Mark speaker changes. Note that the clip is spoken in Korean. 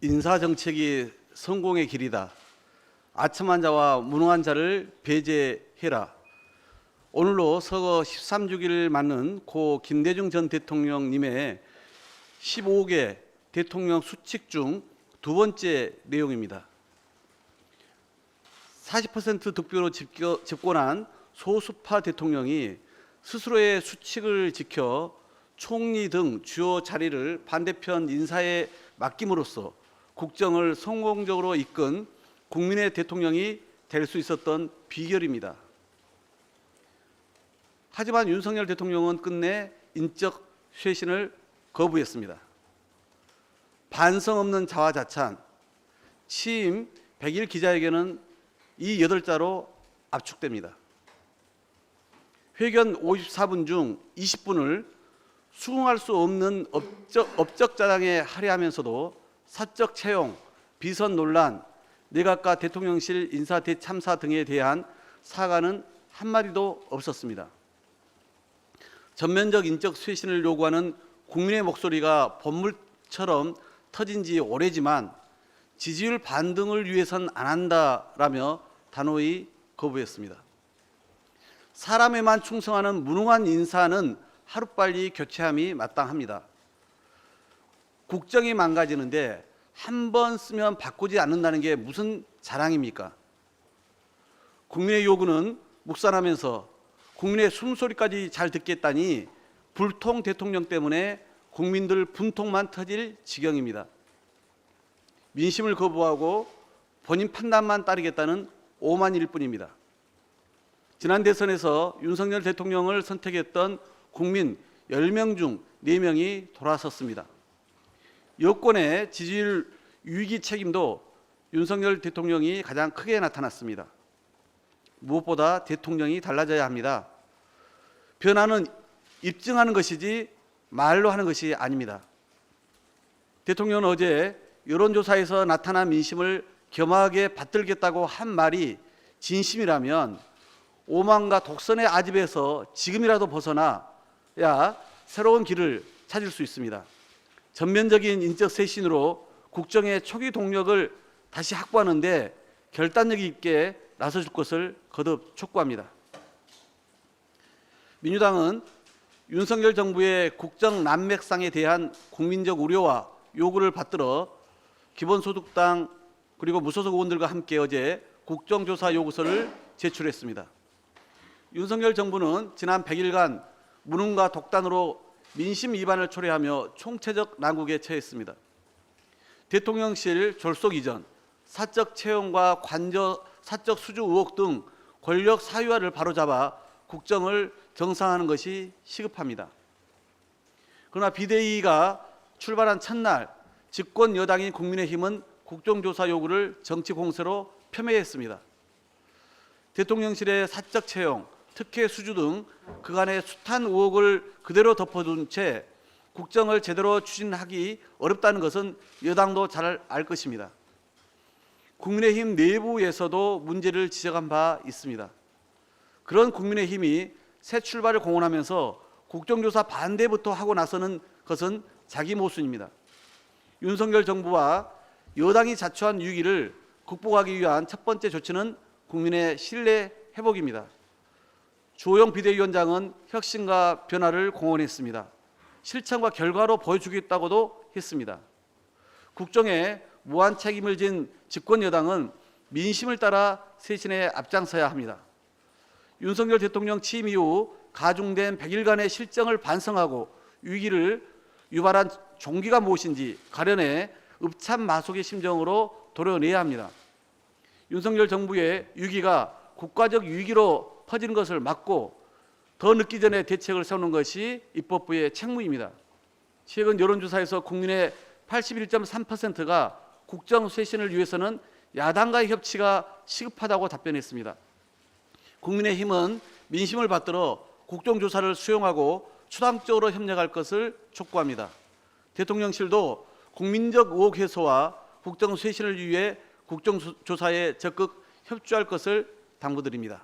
Speaker 1: 인사정책이 성공의 길이다. 아첨한 자와 무능한 자를 배제해라. 오늘로 서거 13주기를 맞는 고 김대중 전 대통령님의 15개 대통령 수칙 중 두 번째 내용입니다. 40% 득표로 집권한 소수파 대통령이 스스로의 수칙을 지켜 총리 등 주요 자리를 반대편 인사에 맡김으로써 국정을 성공적으로 이끈 국민의 대통령이 될 수 있었던 비결입니다. 하지만 윤석열 대통령은 끝내 인적 쇄신을 거부했습니다. 반성 없는 자화자찬, 취임 100일 기자회견은 이 8자로 압축됩니다. 회견 54분 중 20분을 수긍할 수 없는 업적 자랑에 할애하면서도 사적 채용, 비선 논란, 내각과 대통령실 인사 대참사 등에 대한 사과는 한마디도 없었습니다. 전면적 인적 쇄신을 요구하는 국민의 목소리가 번물처럼 터진 지 오래지만 지지율 반등을 위해선 안 한다라며 단호히 거부했습니다. 사람에만 충성하는 무능한 인사는 하루빨리 교체함이 마땅합니다. 국정이 망가지는데 한 번 쓰면 바꾸지 않는다는 게 무슨 자랑입니까? 국민의 요구는 묵살하면서 국민의 숨소리까지 잘 듣겠다니 불통 대통령 때문에 국민들 분통만 터질 지경입니다. 민심을 거부하고 본인 판단만 따르겠다는 오만일 뿐입니다. 지난 대선에서 윤석열 대통령을 선택했던 국민 10명 중 4명이 돌아섰습니다. 여권의 지지율 위기 책임도 윤석열 대통령이 가장 크게 나타났습니다. 무엇보다 대통령이 달라져야 합니다. 변화는 입증하는 것이지 말로 하는 것이 아닙니다. 대통령은 어제 여론조사에서 나타난 민심을 겸하게 받들겠다고 한 말이 진심이라면 오만과 독선의 아집에서 지금이라도 벗어나야 새로운 길을 찾을 수 있습니다. 전면적인 인적 쇄신으로 국정의 초기 동력을 다시 확보하는데 결단력 있게 나서줄 것을 거듭 촉구합니다. 민주당은 윤석열 정부의 국정 난맥상에 대한 국민적 우려와 요구를 받들어 기본소득당 그리고 무소속 의원들과 함께 어제 국정조사 요구서를 제출했습니다. 윤석열 정부는 지난 100일간 무능과 독단으로 민심 위반을 초래하며 총체적 난국에 처했습니다. 대통령실 졸속 이전, 사적 채용과 관저 사적 수주 의혹 등 권력 사유화를 바로잡아 국정을 정상화하는 것이 시급합니다. 그러나 비대위가 출발한 첫날 집권 여당인 국민의힘은 국정조사 요구를 정치 공세로 폄훼했습니다. 대통령실의 사적 채용, 특혜 수주 등 그간의 숱한 의혹을 그대로 덮어둔 채 국정을 제대로 추진하기 어렵다는 것은 여당도 잘 알 것입니다. 국민의힘 내부에서도 문제를 지적한 바 있습니다. 그런 국민의힘이 새 출발을 공언하면서 국정조사 반대부터 하고 나서는 것은 자기 모순입니다. 윤석열 정부와 여당이 자초한 위기를 극복하기 위한 첫 번째 조치는 국민의 신뢰 회복입니다. 주호영 비대위원장은 혁신과 변화를 공언했습니다. 실천과 결과로 보여주겠다고도 했습니다. 국정에 무한 책임을 진 집권 여당은 민심을 따라 쇄신에 앞장서야 합니다. 윤석열 대통령 취임 이후 가중된 100일간의 실정을 반성하고 위기를 유발한 종기가 무엇인지 가려내 읍참마속의 심정으로 도려내야 합니다. 윤석열 정부의 위기가 국가적 위기로 퍼지는 것을 막고 더 늦기 전에 대책을 세우는 것이 입법부의 책무입니다. 최근 여론조사에서 국민의 81.3%가 국정 쇄신을 위해서는 야당과의 협치가 시급하다고 답변했습니다. 국민의힘은 민심을 받들어 국정조사를 수용하고 추담적으로 협력할 것을 촉구합니다. 대통령실도 국민적 의혹 해소와 국정 쇄신을 위해 국정조사에 적극 협조할 것을 당부드립니다.